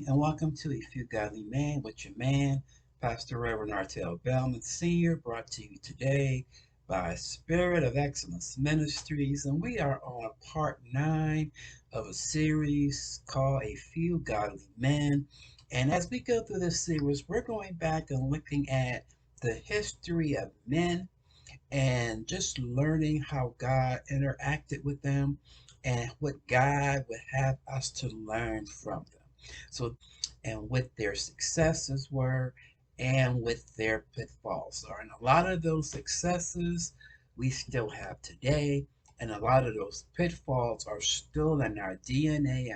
and welcome to A Few Godly Men with your man, Pastor Reverend Artel Bellman Sr., brought to you today by Spirit of Excellence Ministries. And we are on part 9 of a series called A Few Godly Men. And as we go through this series, we're going back and looking at the history of men and just learning how God interacted with them and what God would have us to learn from them. So, and what their successes were and what their pitfalls are. And a lot of those successes we still have today, and a lot of those pitfalls are still in our DNA.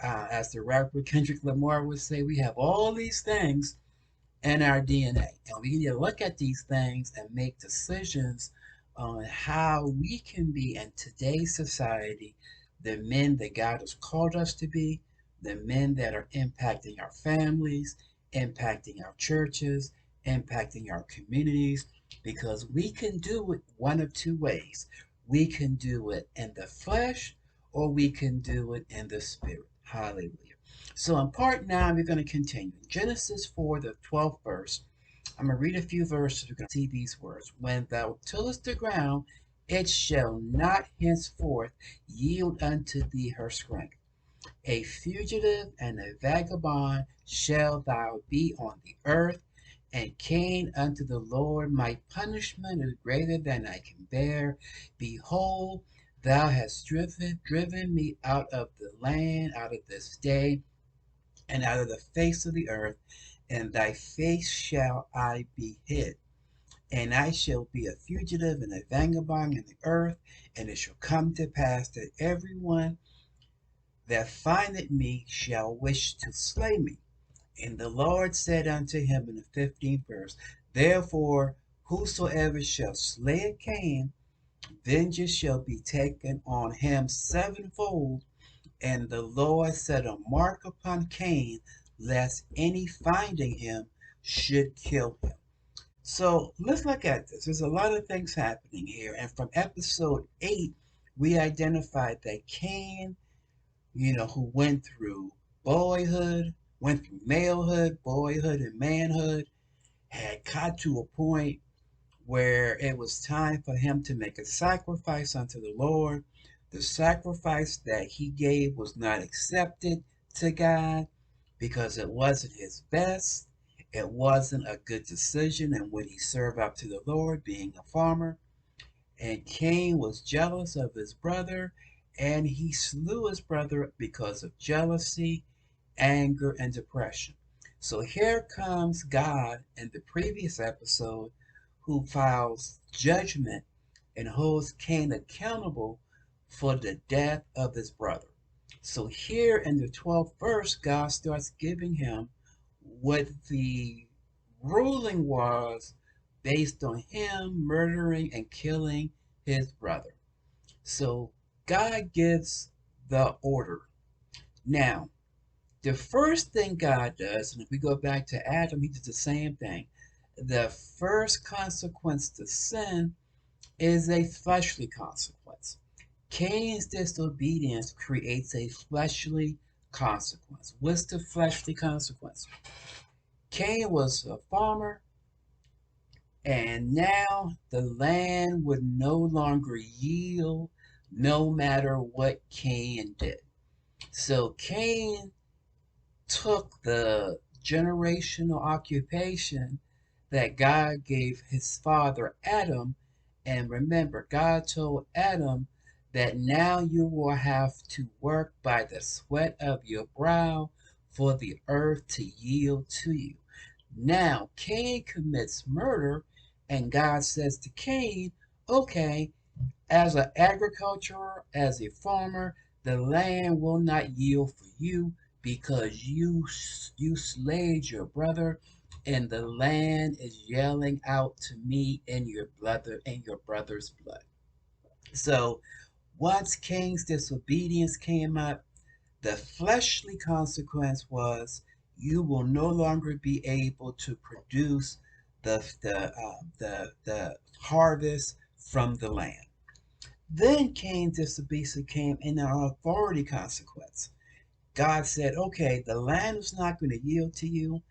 As the rapper Kendrick Lamar would say, we have all these things in our DNA. And we need to look at these things and make decisions on how we can be in today's society the men that God has called us to be, the men that are impacting our families, impacting our churches, impacting our communities, because we can do it one of two ways. We can do it in the flesh or we can do it in the spirit. Hallelujah. So in part 9, we're going to continue. Genesis 4, the 12th verse. I'm going to read a few verses. We're going to see these words. When thou tillest the ground, it shall not henceforth yield unto thee her strength. A fugitive and a vagabond shall thou be on the earth, and Cain unto the Lord, my punishment is greater than I can bear. Behold, thou hast driven me out of the land, out of this day, and out of the face of the earth, and thy face shall I be hid. And I shall be a fugitive and a vagabond in the earth, and it shall come to pass that everyone that findeth me shall wish to slay me. And the Lord said unto him in the 15th verse, Therefore, whosoever shall slay a Cain, vengeance shall be taken on him sevenfold. And the Lord set a mark upon Cain, lest any finding him should kill him. So let's look at this. There's a lot of things happening here. And from episode 8, we identified that Cain, who went through boyhood, went through malehood, boyhood, and manhood, had got to a point where it was time for him to make a sacrifice unto the Lord. The sacrifice that he gave was not accepted to God because it wasn't his best. It wasn't a good decision, and when he served up to the Lord, being a farmer, and Cain was jealous of his brother, and he slew his brother because of jealousy, anger, and depression. So here comes God in the previous episode who files judgment and holds Cain accountable for the death of his brother. So here in the 12th verse, God starts giving him what the ruling was based on him murdering and killing his brother. So God gives the order. Now, the first thing God does, and if we go back to Adam, he did the same thing. The first consequence to sin is a fleshly consequence. Cain's disobedience creates a fleshly consequence. What's the fleshly consequence? Cain was a farmer, and now the land would no longer yield no matter what Cain did. So Cain took the generational occupation that God gave his father Adam. And remember, God told Adam that now you will have to work by the sweat of your brow for the earth to yield to you. Now, Cain commits murder, and God says to Cain, okay, as an agriculturer, as a farmer, the land will not yield for you because you slayed your brother, and the land is yelling out to me in your brother's blood. So once Cain's disobedience came up, the fleshly consequence was you will no longer be able to produce the harvest from the land. Then Cain's disobedience came in an authority consequence. God said, okay, the land is not going to yield to you,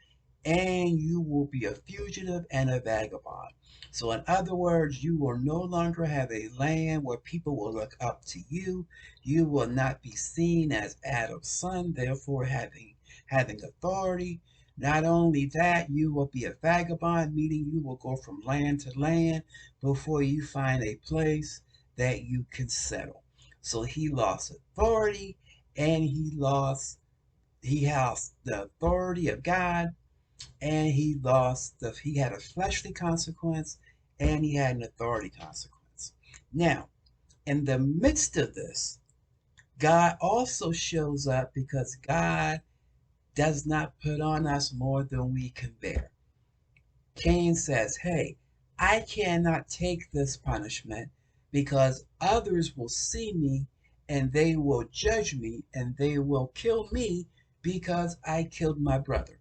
and you will be a fugitive and a vagabond. So, in other words, you will no longer have a land where people will look up to you. You will not be seen as Adam's son, therefore having authority. Not only that, you will be a vagabond, meaning you will go from land to land before you find a place that you can settle. So he lost authority, and he has the authority of God, and he had a fleshly consequence, and he had an authority consequence. Now, in the midst of this, God also shows up, because God does not put on us more than we can bear. Cain says, hey, I cannot take this punishment, because others will see me, and they will judge me, and they will kill me because I killed my brother.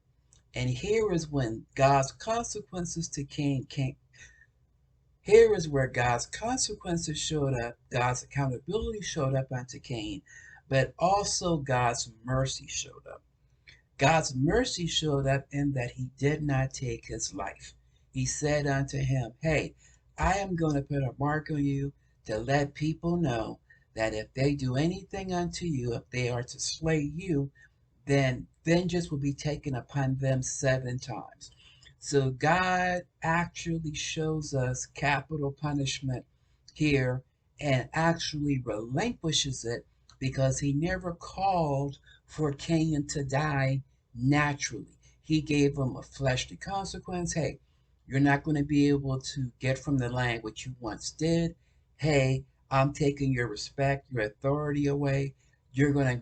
And here is when God's consequences to Cain came. Here is where God's consequences showed up, God's accountability showed up unto Cain, but also God's mercy showed up. God's mercy showed up in that he did not take his life. He said unto him, hey, I am going to put a mark on you to let people know that if they do anything unto you, if they are to slay you, then vengeance will be taken upon them 7 times. So God actually shows us capital punishment here, and actually relinquishes it, because he never called for Cain to die naturally. He gave him a fleshly consequence. Hey, you're not going to be able to get from the land what you once did. Hey, I'm taking your respect, your authority away. You're gonna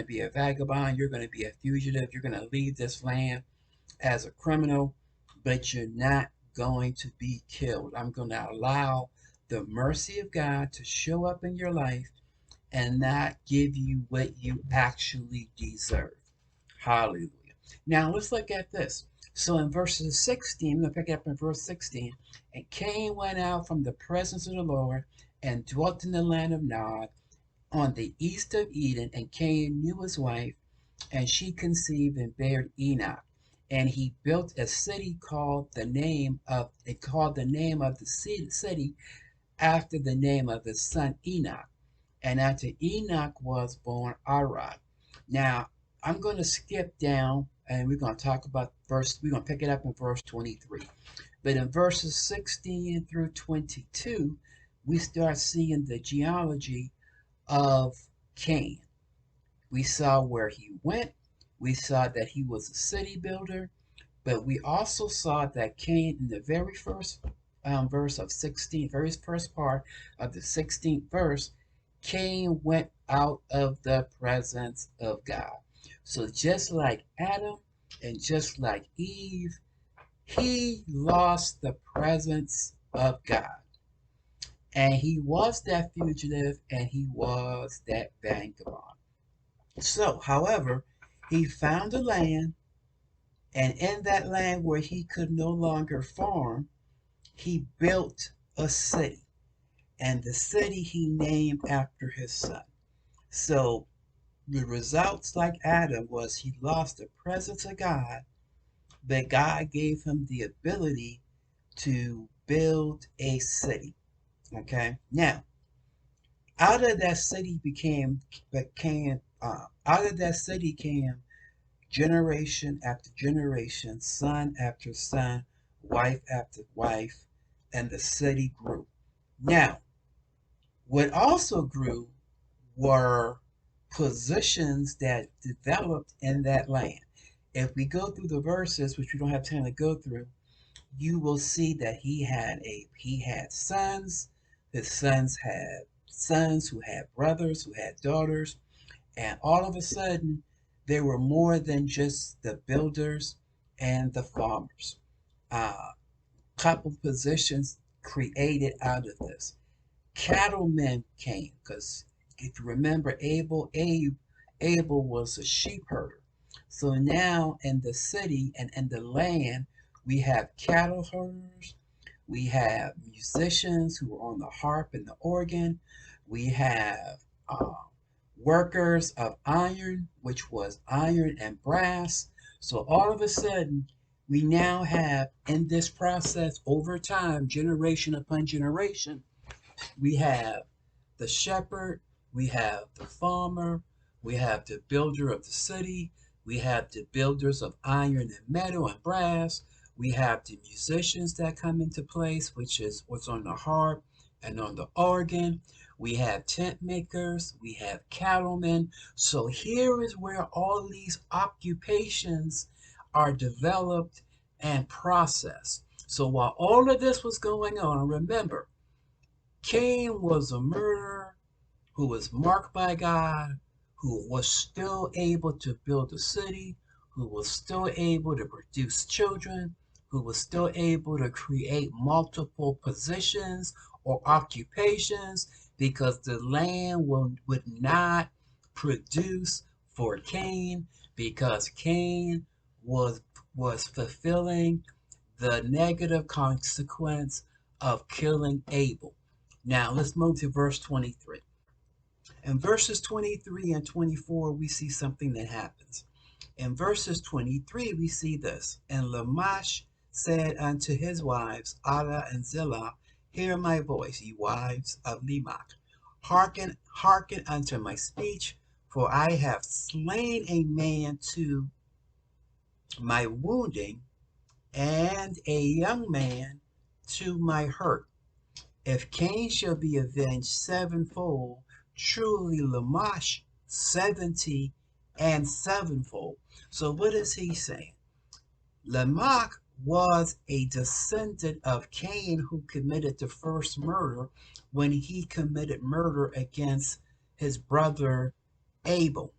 be a vagabond. You're gonna be a fugitive. You're gonna leave this land as a criminal, but you're not going to be killed. I'm going to allow the mercy of God to show up in your life, and not give you what you actually deserve. Hallelujah. Now let's look at this. So in verses 16, we'll pick up in verse 16. And Cain went out from the presence of the Lord, and dwelt in the land of Nod, on the east of Eden. And Cain knew his wife, and she conceived and bare Enoch. And he built a city called the name of the city after the name of his son Enoch. And unto Enoch was born Arad. Now I'm going to skip down, and we're going to talk about we're going to pick it up in verse 23. But in verses 16 through 22, we start seeing the genealogy of Cain. We saw where he went. We saw that he was a city builder, but we also saw that Cain, in the very first verse of 16, very first part of the 16th verse, Cain went out of the presence of God. So just like Adam and just like Eve, he lost the presence of God. And he was that fugitive, and he was that vagabond. So, however, he found a land, and in that land where he could no longer farm, he built a city. And the city he named after his son. So the results, like Adam, was he lost the presence of God, but God gave him the ability to build a city. Okay. Now, out of that city out of that city came generation after generation, son after son, wife after wife, and the city grew. Now, what also grew were positions that developed in that land. If we go through the verses, which we don't have time to go through, you will see that he had sons. His sons had sons who had brothers, who had daughters, and all of a sudden there were more than just the builders and the farmers. Couple positions created out of this. Cattlemen came, because if you remember Abel was a sheep herder. So now in the city and in the land, we have cattle herders, we have musicians who are on the harp and the organ, we have workers of iron, which was iron and brass. So all of a sudden, we now have in this process over time, generation upon generation, we have the shepherd, we have the farmer, we have the builder of the city, we have the builders of iron and metal and brass, we have the musicians that come into place, which is what's on the harp and on the organ. We have tent makers, we have cattlemen. So here is where all these occupations are developed and processed. So while all of this was going on, remember, Cain was a murderer who was marked by God, who was still able to build a city, who was still able to produce children, who was still able to create multiple positions or occupations because the land would not produce for Cain because Cain was was fulfilling the negative consequence of killing Abel. Now let's move to verse 23. In verses 23 and 24, we see something that happens. In verses 23, we see this. And Lamash said unto his wives, Ada and Zillah, hear my voice, ye wives of Lemach. Hearken, hearken unto my speech, for I have slain a man to my wounding, and a young man to my hurt. If Cain shall be avenged sevenfold, truly Lamash 70 and sevenfold. So what is he saying? Lamech was a descendant of Cain who committed the first murder when he committed murder against his brother Abel.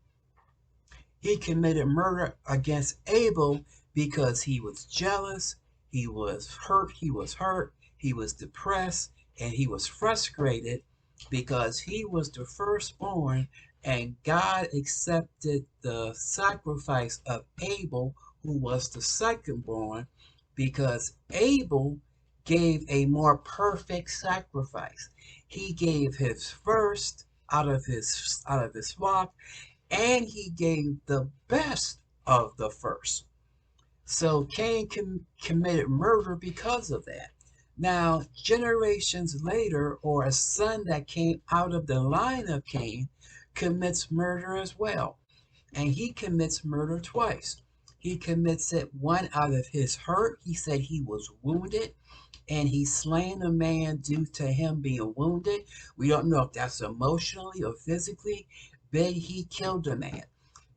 He committed murder against Abel because he was jealous, he was hurt, he was depressed, and he was frustrated because he was the firstborn and God accepted the sacrifice of Abel, who was the secondborn, because Abel gave a more perfect sacrifice. He gave his first out of his flock, and he gave the best of the first. So Cain committed murder because of that. Now, generations later, or a son that came out of the line of Cain commits murder as well. And he commits murder twice. He commits it one out of his hurt. He said he was wounded and he slain a man due to him being wounded. We don't know if that's emotionally or physically, but he killed a man.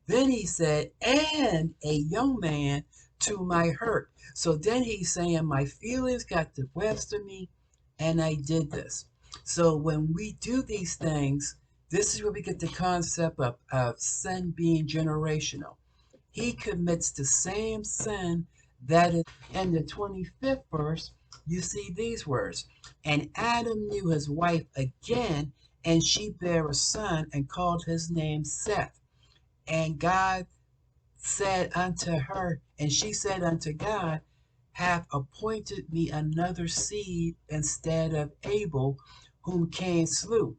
Then he said, and a young man to my hurt. So then he's saying, my feelings got the best of me, and I did this. So when we do these things, this is where we get the concept of sin being generational. He commits the same sin that is in the 25th verse. You see these words. And Adam knew his wife again, and she bare a son and called his name Seth. And God said unto her, and she said unto God, hath appointed me another seed instead of Abel, whom Cain slew.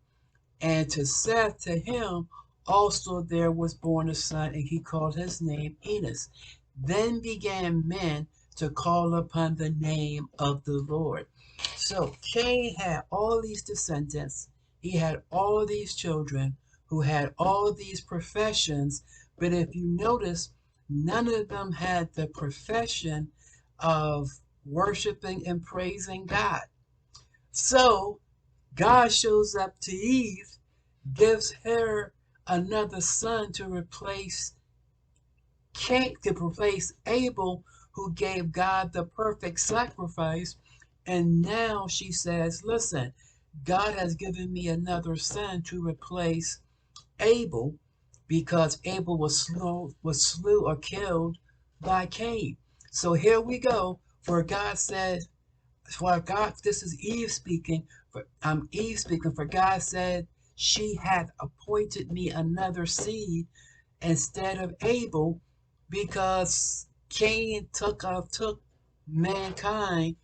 And to Seth, to him also there was born a son, and he called his name Enos. Then began men to call upon the name of the Lord. So Cain had all these descendants, he had all these children who had all these professions, but if you notice, none of them had the profession of worshiping and praising God. So God shows up to Eve, gives her another son to replace Abel, who gave God the perfect sacrifice. And now she says, listen, God has given me another son to replace Abel because Abel was slew or killed by Cain. So here we go. For God said, for God, this is Eve speaking. Eve speaking. For God said, she hath appointed me another seed instead of Abel, because Cain took mankind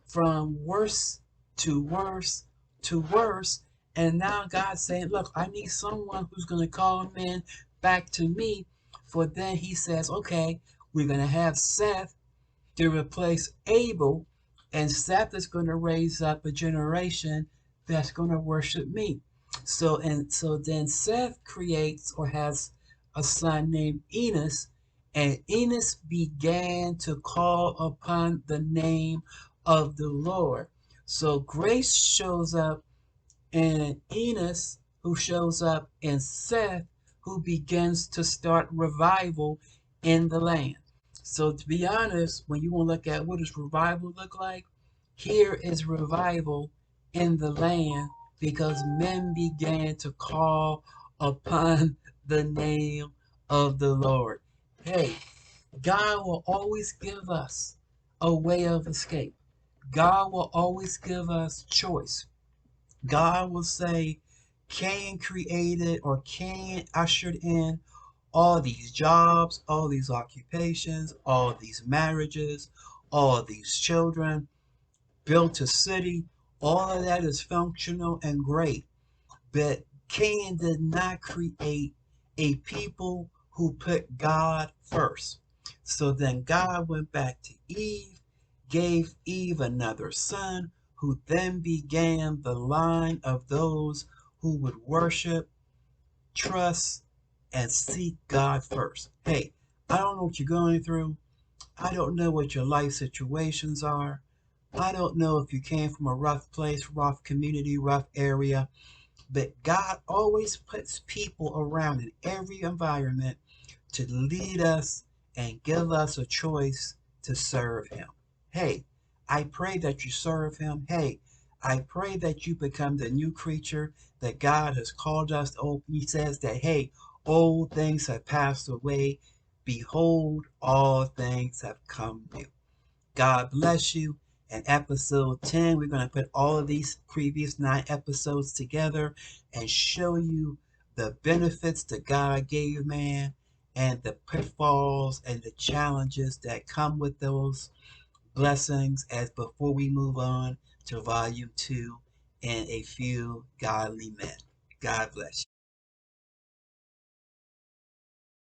from worse to worse to worse, And now God's saying, look, I need someone who's going to call men back to me. For then he says, okay, we're going to have Seth to replace Abel, and Seth is going to raise up a generation that's going to worship me. So then Seth creates or has a son named Enos, and Enos began to call upon the name of the Lord. So grace shows up in Enos, who shows up in Seth, who begins to start revival in the land. So to be honest, when you want to look at what does revival look like, here is revival in the land because men began to call upon the name of the Lord. Hey, God will always give us a way of escape. God will always give us choice. God will say, Cain created or Cain ushered in all these jobs, all these occupations, all these marriages, all these children, built a city. All of that is functional and great. But Cain did not create a people who put God first. So then God went back to Eve, gave Eve another son, who then began the line of those who would worship, trust, and seek God first. Hey, I don't know what you're going through. I don't know what your life situations are. I don't know if you came from a rough place, rough community, rough area. But God always puts people around in every environment to lead us and give us a choice to serve Him. Hey, I pray that you serve Him. Hey, I pray that you become the new creature that God has called us to open. He says that, hey, old things have passed away. Behold, all things have come new. God bless you. In episode 10, we're going to put all of these previous 9 episodes together and show you the benefits that God gave man and the pitfalls and the challenges that come with those blessings as before we move on to volume 2 and a few godly men. God bless you.